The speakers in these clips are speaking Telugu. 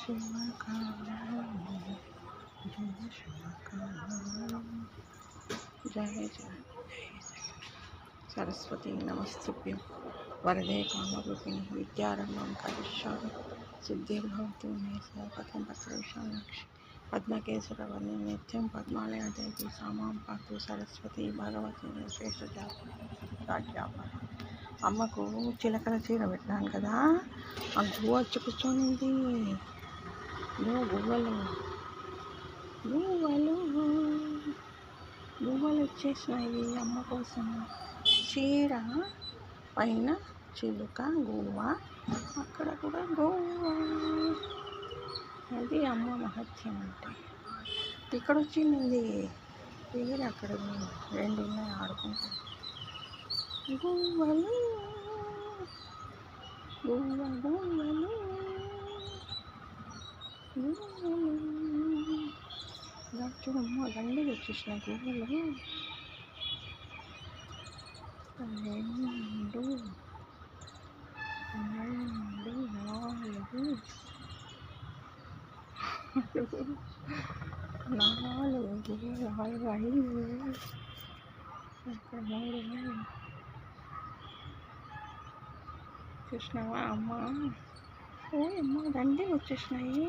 శివకాలం జయ శివకాలం జయ జయ సరస్వతి నమస్తుభ్యం వరదే కామరూపిణి విద్యారంభం కరిష్యామి సిద్ధిర్భవతు మే సర్వకథం పత్రవిశాలాక్షి పద్మకేశరవర్ణి నిత్యం పద్మాలయదేవి సామాం పాతు సరస్వతి భగవతి శ్రేష్ఠ రాజ్యాపర. అమ్మకు చిలకల చీర పెట్టినాను కదా, ఆ గువ్వ వచ్చి కూర్చొనింది. గువ్వలు గువ్వలు గువ్వలు వచ్చేసినాయి అమ్మ కోసం. చీర పైన చిలుక గువ్వ, అక్కడ కూడా గువ్వ. అది అమ్మ మహత్యం అంటే. ఇక్కడ వచ్చింది వేరే, అక్కడ రెండు ఉన్నాయి ఆడుకుంటాయి. గువ్వలు గువ్వ గువ్వలు గువ్వలు చూడమ్మ, దండిగా వచ్చేసినాయి గువ్వలు. రెండు నాలుగు గువ్వలు, ఐదు, అక్కడ మూడు. చూసినావా అమ్మ? ఓ అమ్మ, దండిగా వచ్చేసినాయి.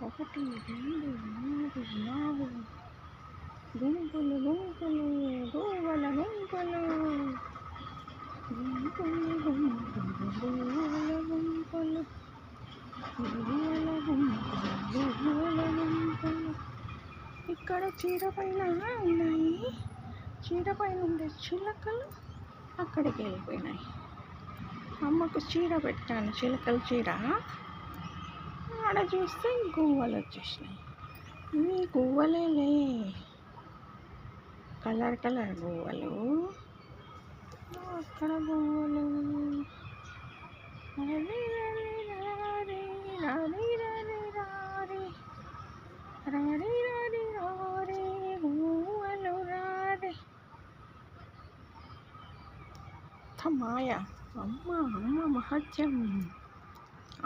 1 2 3 4 గుంపులు గుంపులు గువ్వల గుంపులు గుంపులు గువ్వల గుంపులు గువ్వల గుంపులు గువ్వల గుంపులు. ఇక్కడ చీర పైన ఉన్నాయి, చీర పైన ఉండే చిలకలు అక్కడికి వెళ్ళిపోయినాయి. అమ్మకు చీర పెట్టాను, చిలకల చీర. ఆడ చూస్తే గువ్వలు వచ్చేసినాయి. ఇవి గువ్వలేలే, కలర్ కలర్ గువ్వలు. అక్కడ గువ్వలు. రవి రవి రారి రారి రారి రారి రారి రారి రారి గువ్వలు రారి. మాయ అమ్మ, అమ్మ మహత్యం.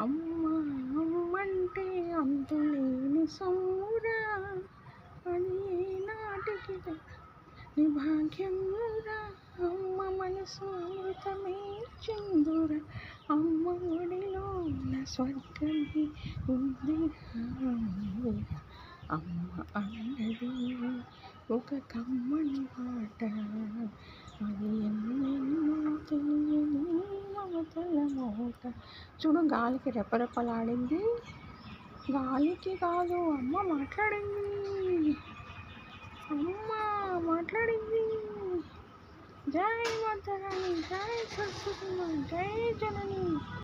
అమ్మ అమ్మంటే అంతులేని సొమ్మురా, అని నాటికి నీ భాగ్యమురా. అమ్మ మనసు అమృతమే చిందురా, అమ్మ ఒడిలో నా స్వర్గమే ఉందిరా. అమ్మ అన్నది ఒక కమ్మని పాట, అది ఎన్నెన్నో తెలియని మమతల మోట. చూడు, గాలికి రెపరెపలాడింది. గాలికి కాదు, అమ్మ మాట్లాడింది. అమ్మ మాట్లాడింది. జై మాతారాణి, జై సరస్వతి, జై జనని.